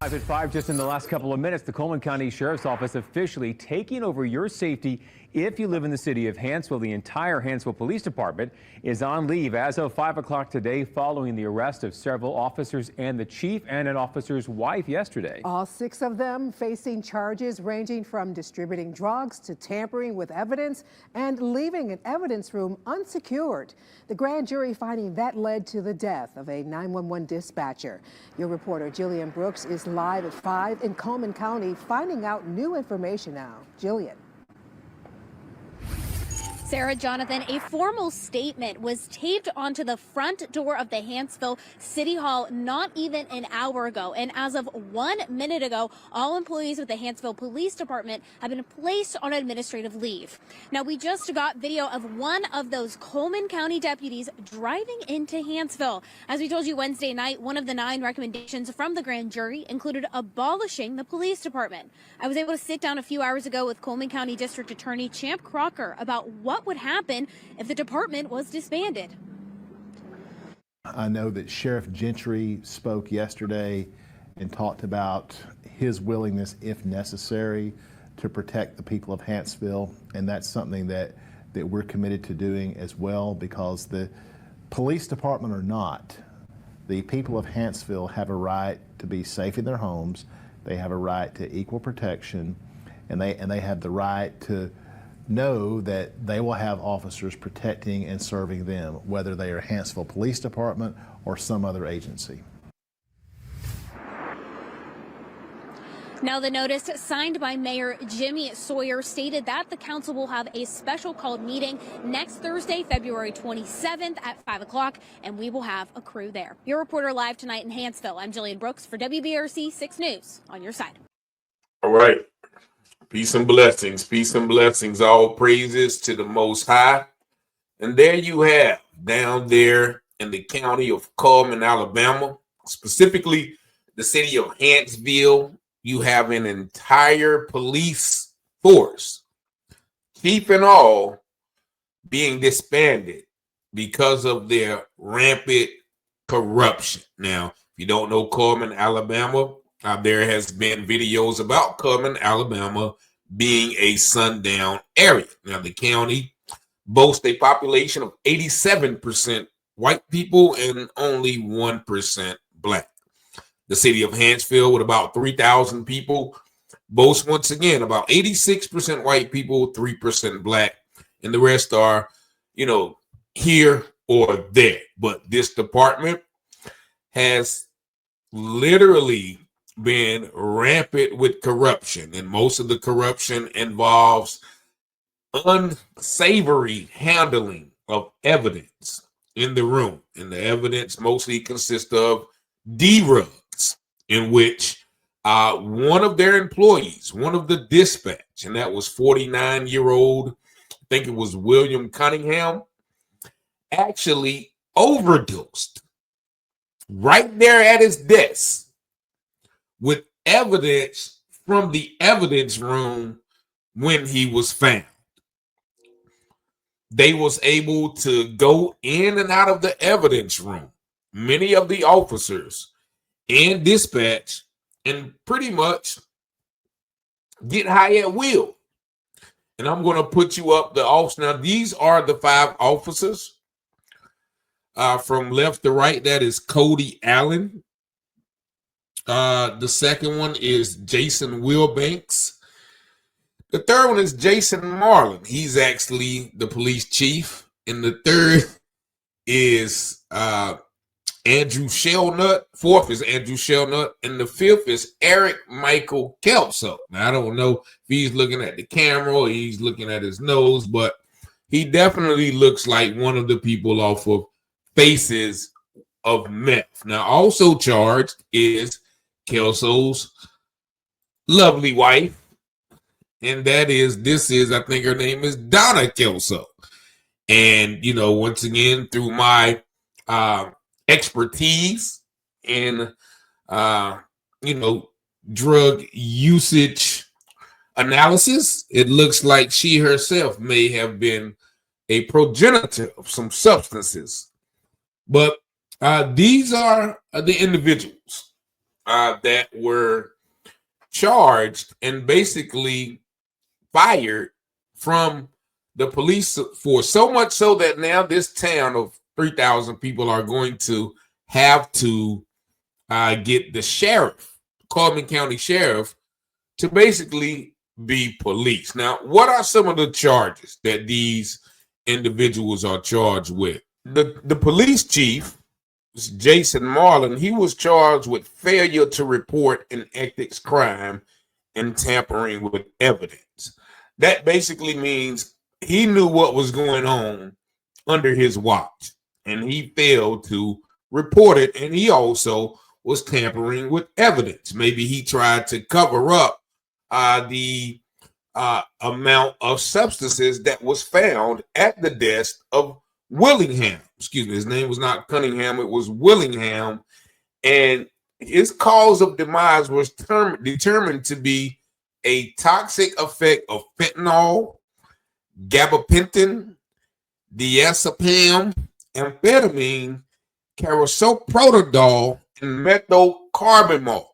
Live at 5, just in the last couple of minutes, the Coleman County Sheriff's Office officially taking over your safety if you live in the city of Hanceville. The entire Hanceville Police Department is on leave as of 5 o'clock today following the arrest of several officers and the chief and an officer's wife yesterday. All 6 of them facing charges ranging from distributing drugs to tampering with evidence and leaving an evidence room unsecured. The grand jury finding that led to the death of a 911 dispatcher. Your reporter Jillian Brooks is live at 5 in Coleman County, finding out new information now. Jillian. Sarah, Jonathan, a formal statement was taped onto the front door of the Hanceville City Hall not even an hour ago. And as of 1 minute ago, all employees with the Hanceville Police Department have been placed on administrative leave. Now, we just got video of one of those Coleman County deputies driving into Hanceville. As we told you Wednesday night, one of the 9 recommendations from the grand jury included abolishing the police department. I was able to sit down a few hours ago with Coleman County District Attorney Champ Crocker about what would happen if the department was disbanded. I know that Sheriff Gentry spoke yesterday and talked about his willingness, if necessary, to protect the people of Hanceville, and that's something that we're committed to doing as well, because the police department or not, the people of Hanceville have a right to be safe in their homes. They have a right to equal protection, and they have the right to know that they will have officers protecting and serving them, whether they are Hanceville Police Department or some other agency. Now, the notice signed by Mayor Jimmy Sawyer stated that the council will have a special called meeting next Thursday, February 27th at 5 o'clock, and we will have a crew there. Your reporter live tonight in Hanceville, I'm Jillian Brooks for WBRC 6 News. On your side. All right. Peace and blessings, all praises to the Most High. And there you have, down there in the county of Coleman, Alabama, specifically the city of Hanceville, you have an entire police force, chief and all, being disbanded because of their rampant corruption. Now, if you don't know Coleman, Alabama, there has been videos about Coleman, Alabama being a sundown area. Now, the county boasts a population of 87% white people and only 1% black. The city of Hanceville, with about 3,000 people, boasts once again about 86% white people, 3% black, and the rest are, here or there. But this department has literally been rampant with corruption, and most of the corruption involves unsavory handling of evidence in the room, and the evidence mostly consists of D-rugs, in which one of their employees, one of the dispatch, and that was 49-year-old, I think it was William Cunningham, actually overdosed right there at his desk with evidence from the evidence room when he was found. They was able to go in and out of the evidence room, many of the officers and dispatch, and pretty much get high at will. And I'm going to put you up the officers. Now, these are the 5 officers. From left to right, that is Cody Allen. The second one is Jason Wilbanks. The third one is Jason Marlin. He's actually the police chief. And the third is Andrew Shelnut. Fourth is Andrew Shelnut. And the fifth is Eric Michael Kelso. Now, I don't know if he's looking at the camera or he's looking at his nose, but he definitely looks like one of the people off of Faces of Meth. Now, also charged is Kelso's lovely wife, and I think her name is Donna Kelso. And, once again, through my expertise in, drug usage analysis, it looks like she herself may have been a progenitor of some substances. But these are the individuals that were charged and basically fired from the police force, so much so that now this town of 3,000 people are going to have to get the sheriff, Coleman County Sheriff, to basically be police. Now, what are some of the charges that these individuals are charged with? The police chief, Jason Marlin, he was charged with failure to report an ethics crime and tampering with evidence. That basically means he knew what was going on under his watch, and he failed to report it, and he also was tampering with evidence. Maybe he tried to cover up the amount of substances that was found at the desk of Willingham. Excuse me, his name was not Cunningham, it was Willingham. And his cause of demise was determined to be a toxic effect of fentanyl, gabapentin, diazepam, amphetamine, carousel and methocarbamol,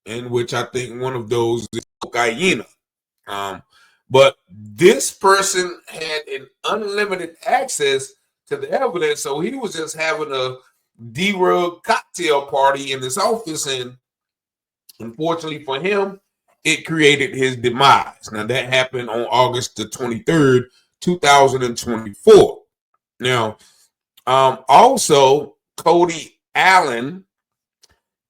in which I think one of those is cocaine. But this person had an unlimited access to the evidence, so he was just having a D-rug cocktail party in his office, and unfortunately for him, it created his demise. Now, that happened on August the 23rd, 2024. Now, also, Cody Allen,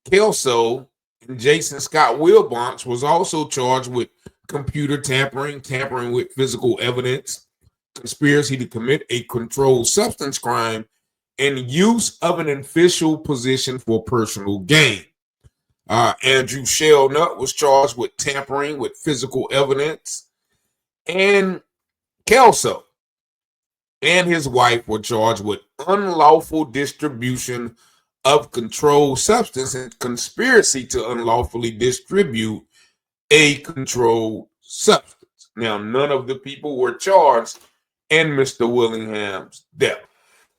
Kelso, and Jason Scott Wilbonch was also charged with computer tampering, tampering with physical evidence, conspiracy to commit a controlled substance crime, and use of an official position for personal gain. Andrew Shelnut was charged with tampering with physical evidence, and Kelso and his wife were charged with unlawful distribution of controlled substance and conspiracy to unlawfully distribute a controlled substance. Now, none of the people were charged in Mr. Willingham's death.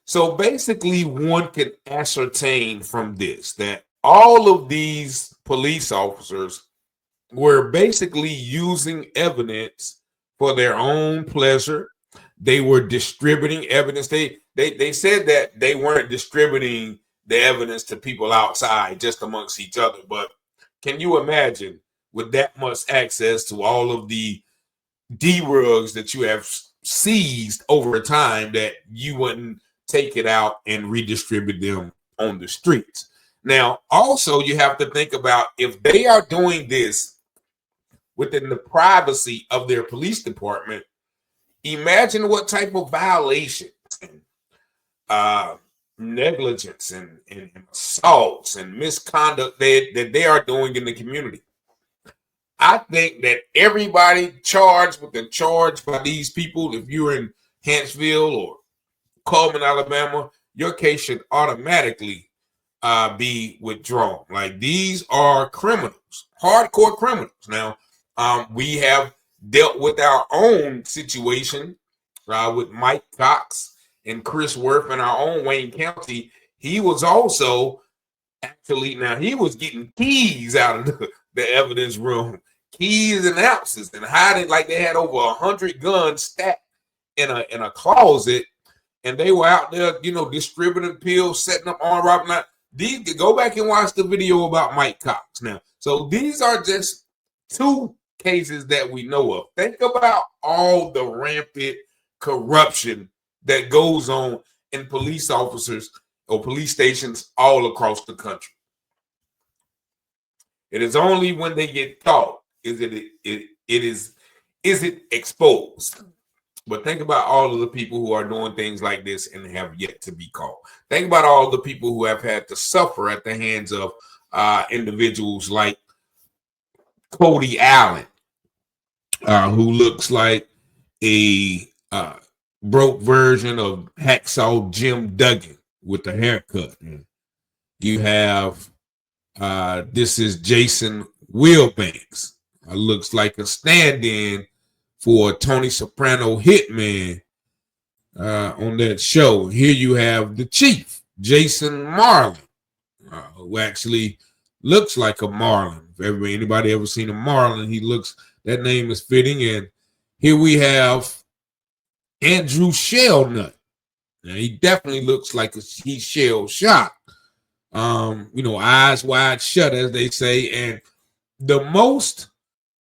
So basically, one can ascertain from this that all of these police officers were basically using evidence for their own pleasure. They were distributing evidence. They said that they weren't distributing the evidence to people outside, just amongst each other. But can you imagine, with that much access to all of the D-rugs that you have seized over time, that you wouldn't take it out and redistribute them on the streets? Now, also, you have to think about, if they are doing this within the privacy of their police department, imagine what type of violations and negligence and assaults and misconduct that they are doing in the community. I think that everybody charged with the charge by these people, if you're in Hanceville or Coleman, Alabama, your case should automatically be withdrawn. Like, these are criminals, hardcore criminals. Now, we have dealt with our own situation with Mike Cox and Chris Worth in our own Wayne County. He was also actually, now he was getting keys out of the evidence room, keys and ounces, and hiding, like they had over 100 guns stacked in a closet, and they were out there, distributing pills, setting up armed robbery. These, go back and watch the video about Mike Cox. Now, so these are just two cases that we know of. Think about all the rampant corruption that goes on in police officers or police stations all across the country. It is only when they get caught is it exposed. But think about all of the people who are doing things like this and have yet to be caught. Think about all the people who have had to suffer at the hands of individuals like Cody Allen, who looks like a broke version of Hacksaw Jim Duggan with a haircut. You have this is Jason Wilbanks. Looks like a stand-in for Tony Soprano hitman on that show. Here you have the chief, Jason Marlin, who actually looks like a marlin. If anybody ever seen a marlin, that name is fitting. And here we have Andrew Shellnut. Now he definitely looks like he's shell shocked. Eyes wide shut, as they say. And the most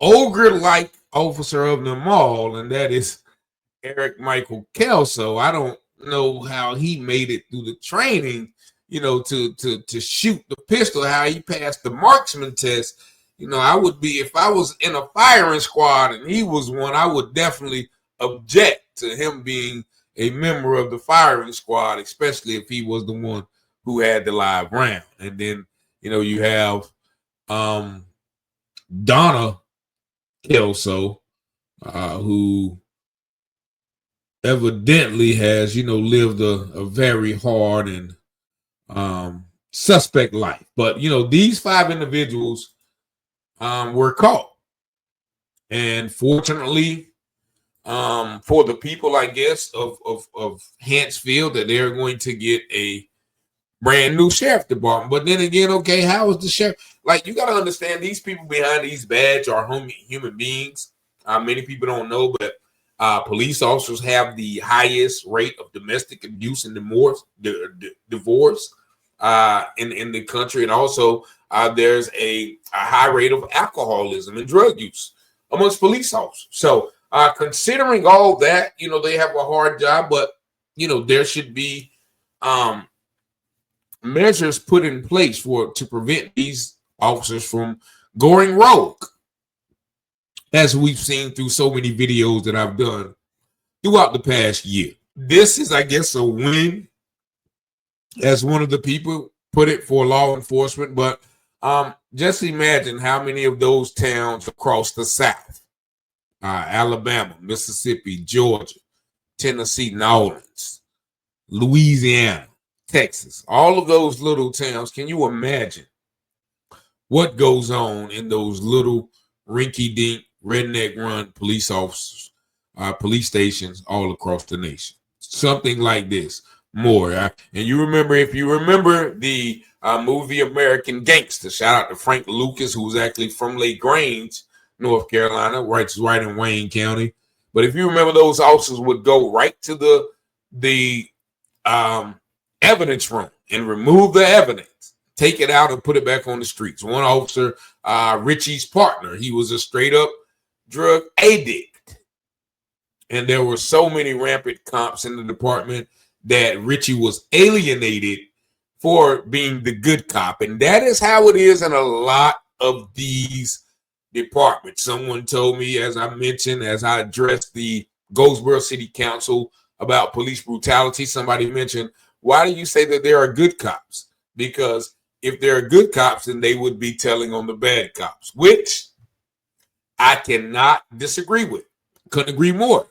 ogre-like officer of them all, and that is Eric Michael Kelso. I don't know how he made it through the training, to shoot the pistol, how he passed the marksman test. I would be, if I was in a firing squad and he was one, I would definitely object to him being a member of the firing squad, especially if he was the one who had the live round. And then, you have Donna Kelso, who evidently has, lived a very hard and suspect life. But, these 5 individuals were caught. And fortunately, for the people, I guess, of Hanceville, that they're going to get a brand new sheriff department. But then again, okay, how is the sheriff? Like, you got to understand, these people behind these badges are human beings. Many people don't know, but police officers have the highest rate of domestic abuse and divorce in the country. And also, there's a high rate of alcoholism and drug use amongst police officers. So, considering all that, they have a hard job, but, there should be measures put in place to prevent these officers from going rogue, as we've seen through so many videos that I've done throughout the past year. This is, I guess, a win, as one of the people put it, for law enforcement. But just imagine how many of those towns across the South, Alabama, Mississippi, Georgia, Tennessee, New Orleans, Louisiana, Texas, all of those little towns. Can you imagine what goes on in those little rinky-dink, redneck-run police officers, police stations all across the nation? Something like this. More. And if you remember the movie American Gangster, shout out to Frank Lucas, who's actually from Lake Grange, North Carolina, right in Wayne County. But if you remember, those officers would go right to the evidence room and remove the evidence, take it out and put it back on the streets. One officer, Richie's partner, he was a straight up drug addict. And there were so many rampant cops in the department that Richie was alienated for being the good cop. And that is how it is in a lot of these departments. Someone told me, as I mentioned, as I addressed the Goldsboro City Council about police brutality, somebody mentioned, why do you say that there are good cops? Because if there are good cops, then they would be telling on the bad cops, which I cannot disagree with. Couldn't agree more.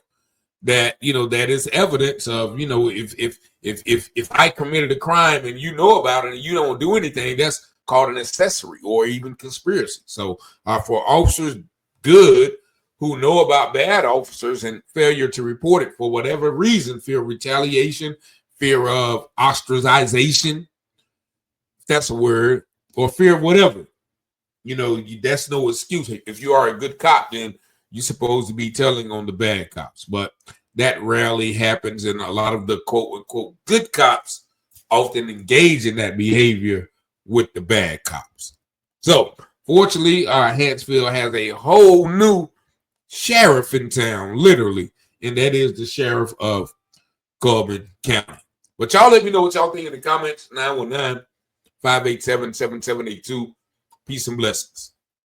That, that is evidence of, if I committed a crime and you know about it and you don't do anything, that's called an accessory or even conspiracy. So for officers good who know about bad officers and failure to report it for whatever reason, fear of retaliation, fear of ostracization, if that's a word, or fear of whatever, that's no excuse. If you are a good cop, then you're supposed to be telling on the bad cops. But that rarely happens, and a lot of the quote-unquote good cops often engage in that behavior with the bad cops. So, fortunately, Hanceville has a whole new sheriff in town, literally, and that is the sheriff of Coleman County. But y'all let me know what y'all think in the comments. 919-587-7782. Peace and blessings.